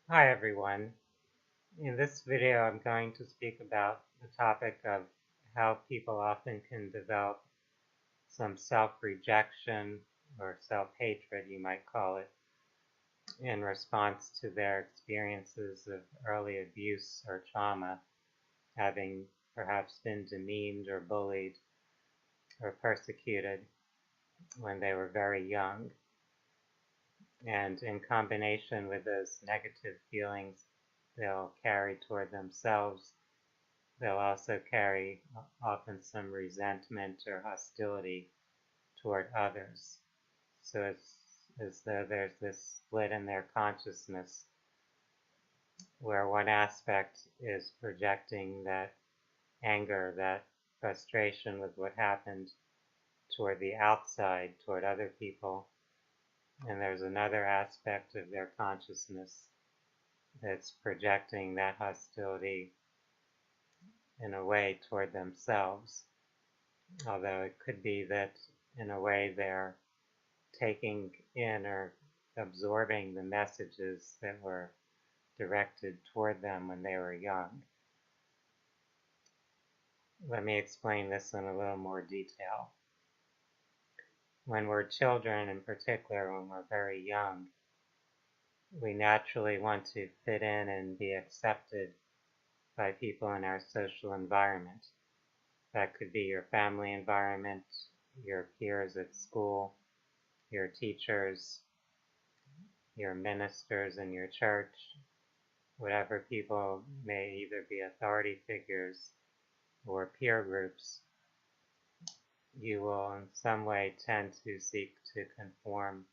Hi everyone. In this video I'm going to speak about the topic of how people often can develop some self-rejection or self-hatred, you might call it, in response to their experiences of early abuse or trauma, having perhaps been demeaned or bullied or persecuted when they were very young. And in combination with those negative feelings they'll carry toward themselves, they'll also carry often some resentment or hostility toward others. So it's as though there's this split in their consciousness where one aspect is projecting that anger, that frustration with what happened toward the outside, toward other people, and there's another aspect of their consciousness that's projecting that hostility in a way toward themselves. Although it could be that in a way they're taking in or absorbing the messages that were directed toward them when they were young. Let me explain this in a little more detail. When we're children, in particular, when we're very young, we naturally want to fit in and be accepted by people in our social environment. That could be your family environment, your peers at school, your teachers, your ministers in your church, whatever people may either be authority figures or peer groups. You will in some way tend to seek to conform,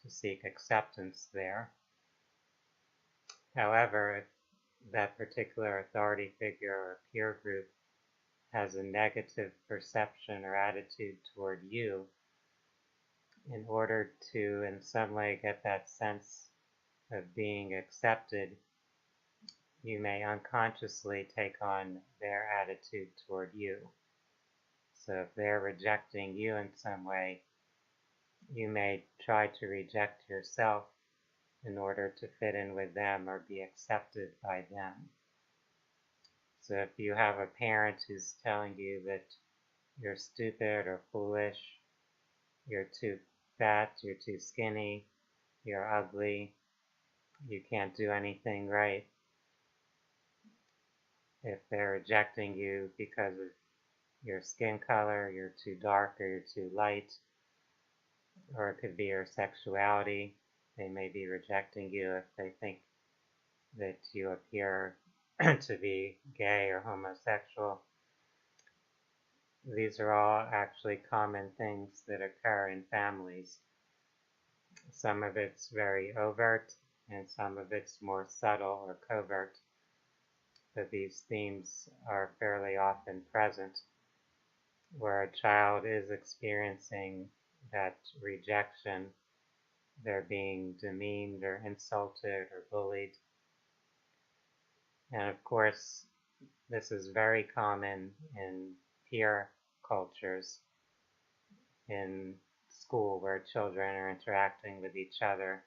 to seek acceptance there. However, if that particular authority figure or peer group has a negative perception or attitude toward you, in order to in some way get that sense of being accepted, you may unconsciously take on their attitude toward you. So if they're rejecting you in some way, you may try to reject yourself in order to fit in with them or be accepted by them. So if you have a parent who's telling you that you're stupid or foolish, you're too fat, you're too skinny, you're ugly, you can't do anything right, if they're rejecting you because of your skin color, you're too dark or you're too light, or it could be your sexuality. They may be rejecting you if they think that you appear to be gay or homosexual. These are all actually common things that occur in families. Some of it's very overt and some of it's more subtle or covert, but these themes are fairly often present where a child is experiencing that rejection. They're being demeaned or insulted or bullied. And of course, this is very common in peer cultures, in school where children are interacting with each other.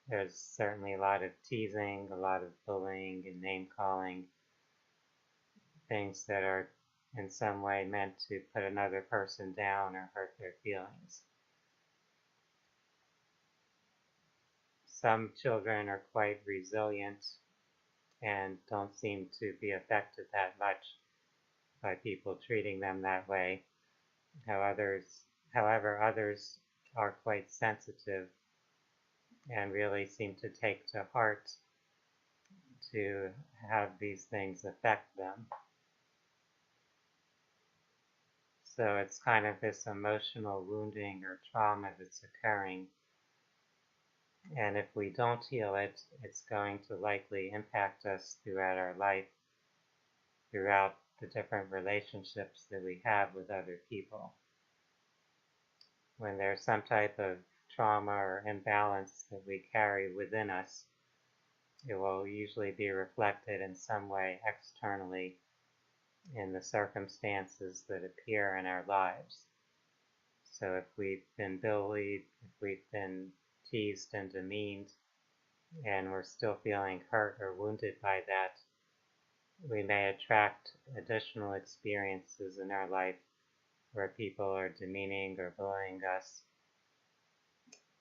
There's certainly a lot of teasing, a lot of bullying and name calling, things that are in some way meant to put another person down or hurt their feelings. Some children are quite resilient and don't seem to be affected that much by people treating them that way. However, others are quite sensitive and really seem to take to heart to have these things affect them. So it's kind of this emotional wounding or trauma that's occurring. And if we don't heal it, it's going to likely impact us throughout our life, throughout the different relationships that we have with other people. When there's some type of trauma or imbalance that we carry within us, it will usually be reflected in some way externally in the circumstances that appear in our lives. So if we've been bullied, if we've been teased and demeaned, and we're still feeling hurt or wounded by that, we may attract additional experiences in our life where people are demeaning or bullying us.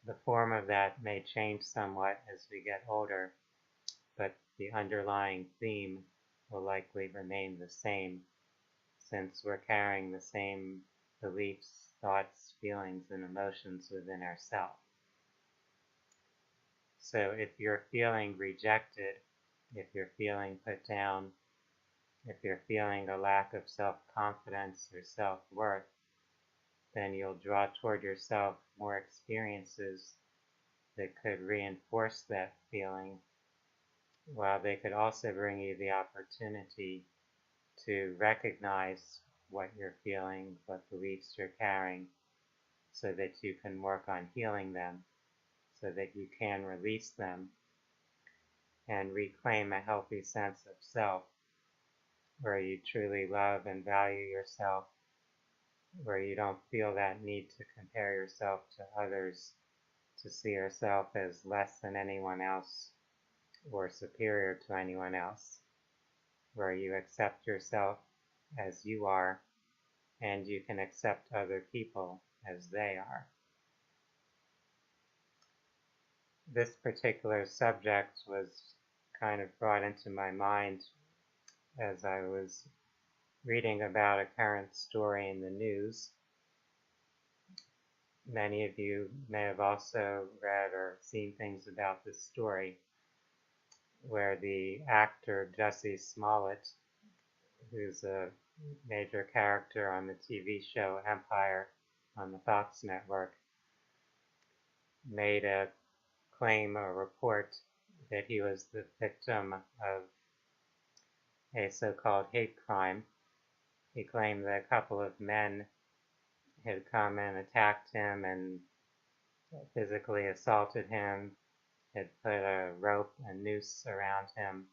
The form of that may change somewhat as we get older, but the underlying theme will likely remain the same, since we're carrying the same beliefs, thoughts, feelings, and emotions within ourselves. So if you're feeling rejected, if you're feeling put down, if you're feeling a lack of self-confidence or self-worth, then you'll draw toward yourself more experiences that could reinforce that feeling, while they could also bring you the opportunity to recognize what you're feeling, what beliefs you're carrying, so that you can work on healing them, so that you can release them and reclaim a healthy sense of self, where you truly love and value yourself, where you don't feel that need to compare yourself to others, to see yourself as less than anyone else or superior to anyone else, where you accept yourself as you are and you can accept other people as they are. This particular subject was kind of brought into my mind as I was reading about a current story in the news. Many of you may have also read or seen things about this story, where the actor Jussie Smollett, who's a major character on the TV show Empire on the Fox network, made a claim or report that he was the victim of a so-called hate crime. He claimed that a couple of men had come and attacked him and physically assaulted him, had put a rope and noose around him,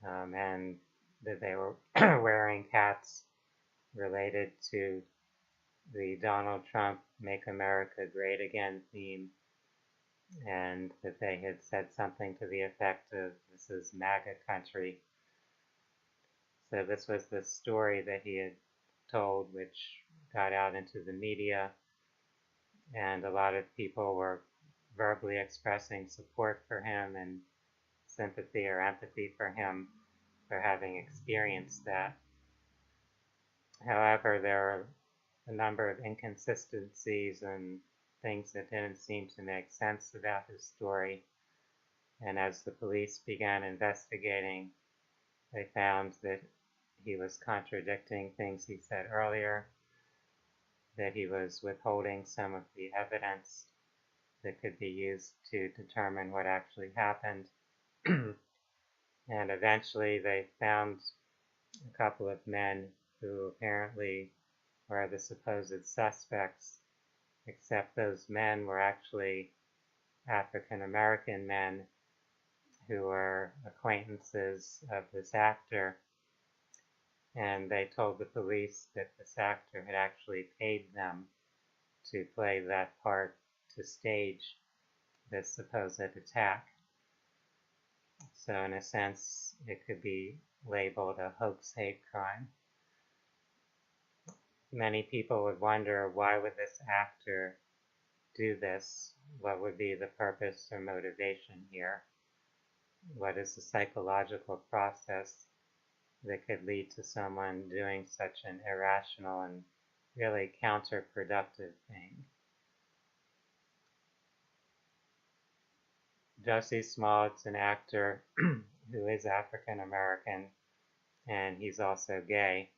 and that they were wearing hats related to the Donald Trump Make America Great Again theme, and that they had said something to the effect of, "This is MAGA country." So this was the story that he had told, which got out into the media, and a lot of people were verbally expressing support for him and sympathy or empathy for him for having experienced that. However, there are a number of inconsistencies and things that didn't seem to make sense about his story. And as the police began investigating, they found that he was contradicting things he said earlier, that he was withholding some of the evidence that could be used to determine what actually happened. And eventually they found a couple of men who apparently were the supposed suspects, except those men were actually African American men who were acquaintances of this actor, and they told the police that this actor had actually paid them to play that part, to stage this supposed attack. So in a sense, it could be labeled a hoax hate crime. Many people would wonder, why would this actor do this? What would be the purpose or motivation here? What is the psychological process that could lead to someone doing such an irrational and really counterproductive thing? Jussie Smollett's an actor who is African American, and he's also gay.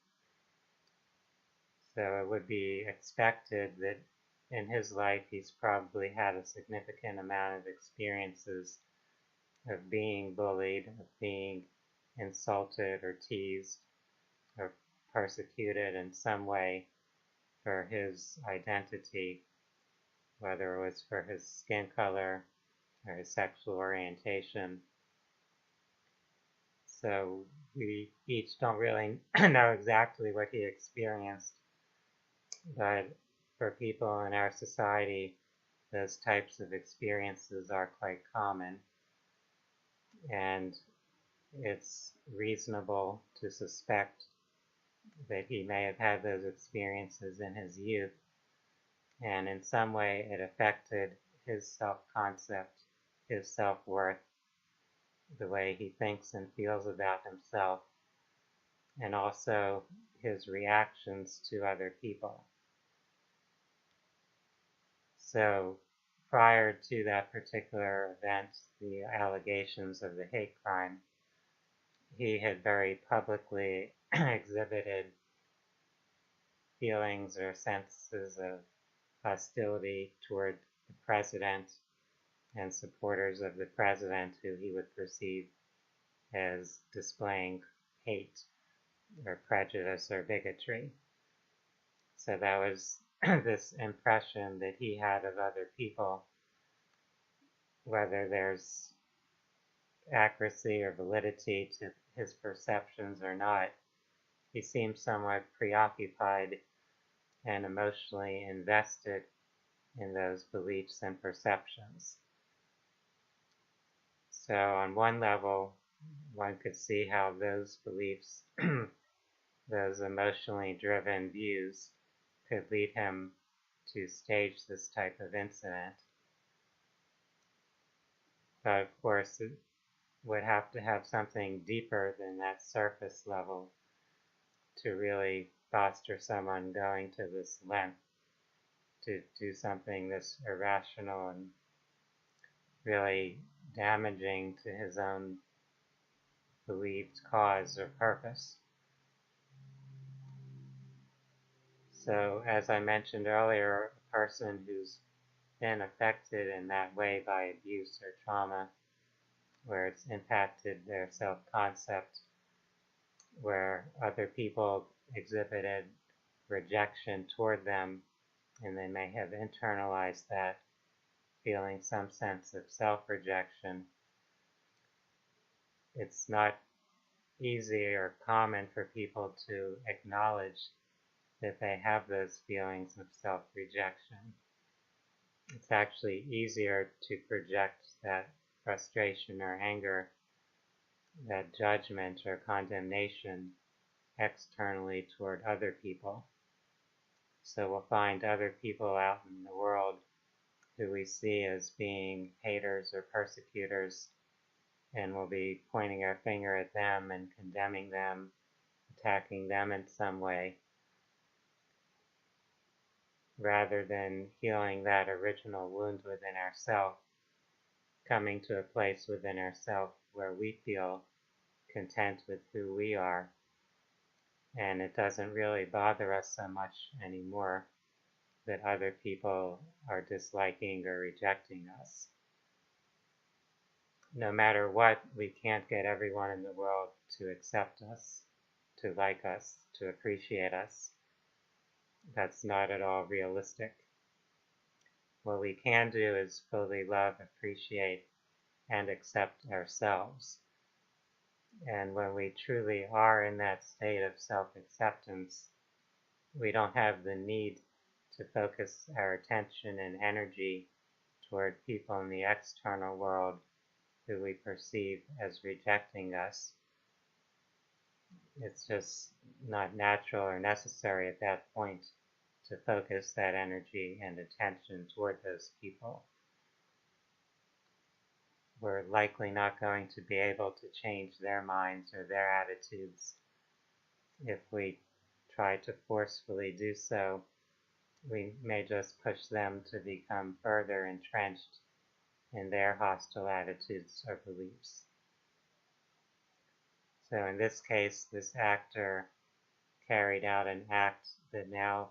So it would be expected that in his life he's probably had a significant amount of experiences of being bullied, of being insulted or teased or persecuted in some way for his identity, whether it was for his skin color or his sexual orientation. So we each don't really know exactly what he experienced, but for people in our society, those types of experiences are quite common. and it's reasonable to suspect that he may have had those experiences in his youth, and in some way it affected his self-concept, his self-worth, the way he thinks and feels about himself, and also his reactions to other people. So prior to that particular event, the allegations of the hate crime, he had very publicly exhibited feelings or senses of hostility toward the president and supporters of the president who he would perceive as displaying hate or prejudice or bigotry. So that was this impression that he had of other people, whether there's accuracy or validity to his perceptions or not. He seemed somewhat preoccupied and emotionally invested in those beliefs and perceptions. So on one level, one could see how those beliefs, those emotionally driven views, could lead him to stage this type of incident. But of course, it would have to have something deeper than that surface level to really foster someone going to this length to do something this irrational and really damaging to his own believed cause or purpose. So as I mentioned earlier, a person who's been affected in that way by abuse or trauma, where it's impacted their self-concept, where other people exhibited rejection toward them, and they may have internalized that, feeling some sense of self-rejection. It's not easy or common for people to acknowledge that they have those feelings of self-rejection. It's actually easier to project that frustration or anger, that judgment or condemnation externally toward other people. So we'll find other people out in the world who we see as being haters or persecutors, and we'll be pointing our finger at them and condemning them, attacking them in some way, rather than healing that original wound within ourselves, coming to a place within ourselves where we feel content with who we are, and it doesn't really bother us so much anymore that other people are disliking or rejecting us. No matter what, we can't get everyone in the world to accept us, to like us, to appreciate us. That's not at all realistic. What we can do is fully love, appreciate, and accept ourselves. And when we truly are in that state of self-acceptance, we don't have the need to focus our attention and energy toward people in the external world who we perceive as rejecting us. It's just not natural or necessary at that point to focus that energy and attention toward those people. We're likely not going to be able to change their minds or their attitudes. If we try to forcefully do so, we may just push them to become further entrenched in their hostile attitudes or beliefs. So in this case, this actor carried out an act that now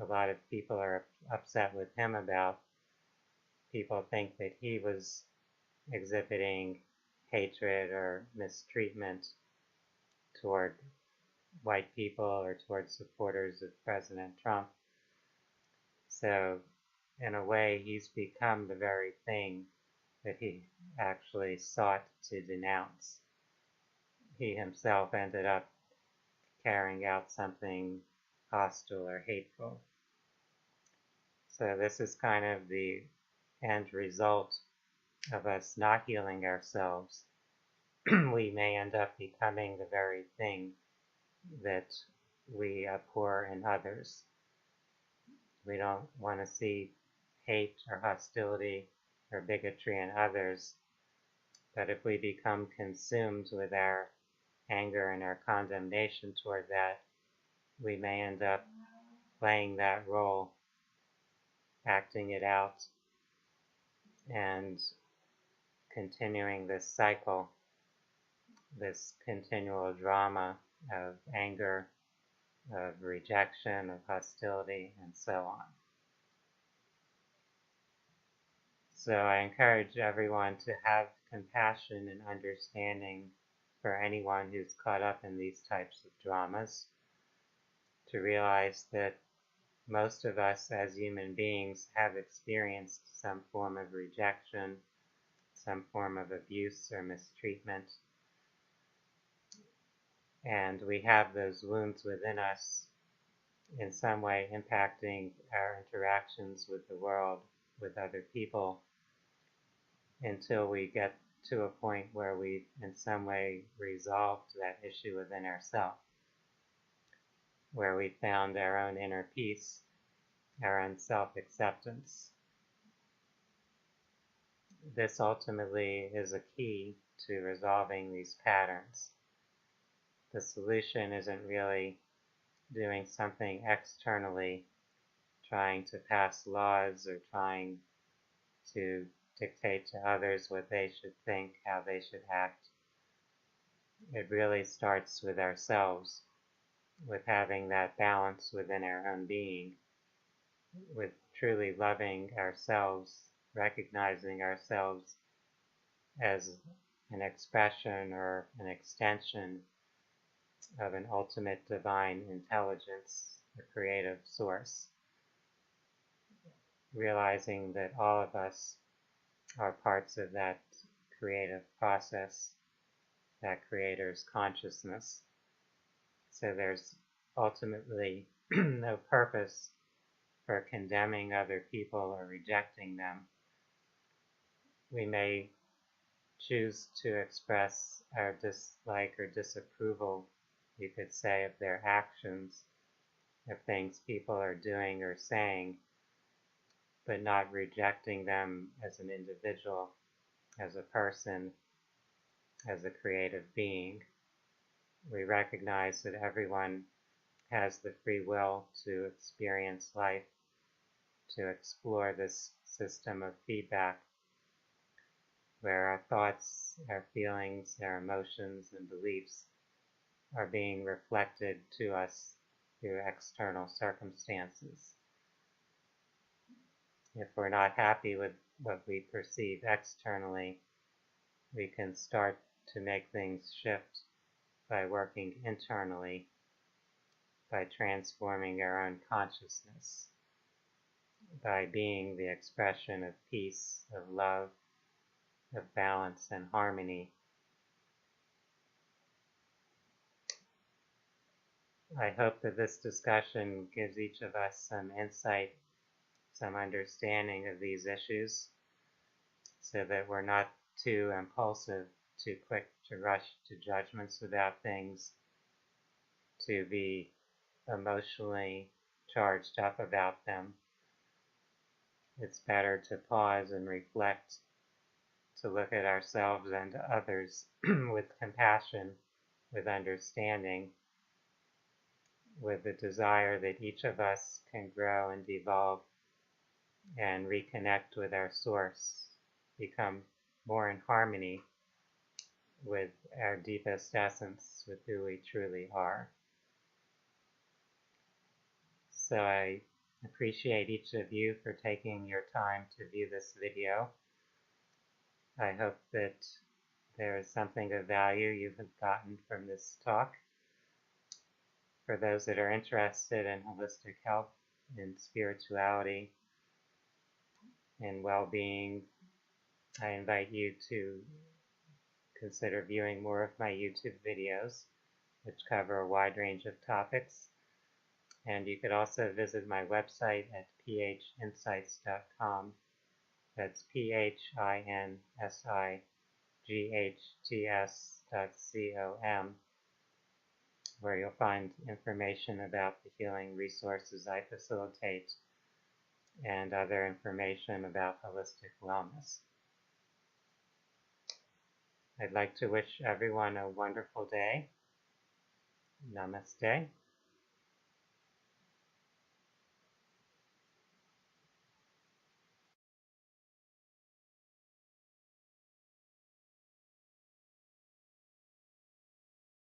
a lot of people are upset with him about. People think that he was exhibiting hatred or mistreatment toward white people or toward supporters of President Trump. So in a way, he's become the very thing that he actually sought to denounce. He himself ended up carrying out something hostile or hateful. So this is kind of the end result of us not healing ourselves we may end up becoming the very thing that we abhor in others. We don't want to see hate or hostility or bigotry in others, but if we become consumed with our anger and our condemnation toward that, we may end up playing that role, acting it out, and continuing this cycle, this continual drama of anger, of rejection, of hostility, and so on. So I encourage everyone to have compassion and understanding for anyone who's caught up in these types of dramas, to realize that most of us as human beings have experienced some form of rejection, some form of abuse or mistreatment, and we have those wounds within us in some way impacting our interactions with the world, with other people, until we get to a point where we've in some way resolved that issue within ourselves, where we found our own inner peace, our own self-acceptance. This ultimately is a key to resolving these patterns. The solution isn't really doing something externally, trying to pass laws or trying to dictate to others what they should think, how they should act. It really starts with ourselves, with having that balance within our own being, with truly loving ourselves, recognizing ourselves as an expression or an extension of an ultimate divine intelligence, a creative source. Realizing that all of us are parts of that creative process, that creator's consciousness. So there's ultimately no purpose for condemning other people or rejecting them. We may choose to express our dislike or disapproval, you could say, of their actions, of things people are doing or saying, but not rejecting them as an individual, as a person, as a creative being. We recognize that everyone has the free will to experience life, to explore this system of feedback, where our thoughts, our feelings, our emotions, and beliefs are being reflected to us through external circumstances. If we're not happy with what we perceive externally, we can start to make things shift by working internally, by transforming our own consciousness, by being the expression of peace, of love, of balance and harmony. I hope that this discussion gives each of us some insight, some understanding of these issues, so that we're not too impulsive, too quick to rush to judgments about things, to be emotionally charged up about them. It's better to pause and reflect, to look at ourselves and others with compassion, with understanding, with the desire that each of us can grow and evolve and reconnect with our source, become more in harmony with our deepest essence, with who we truly are. So I appreciate each of you for taking your time to view this video. I hope that there is something of value you have gotten from this talk. For those that are interested in holistic health, in spirituality, in well-being, I invite you to consider viewing more of my YouTube videos, which cover a wide range of topics. And you could also visit my website at phinsights.com. That's phinsights.com. ghts.com, where you'll find information about the healing resources I facilitate and other information about holistic wellness. I'd like to wish everyone a wonderful day. Namaste.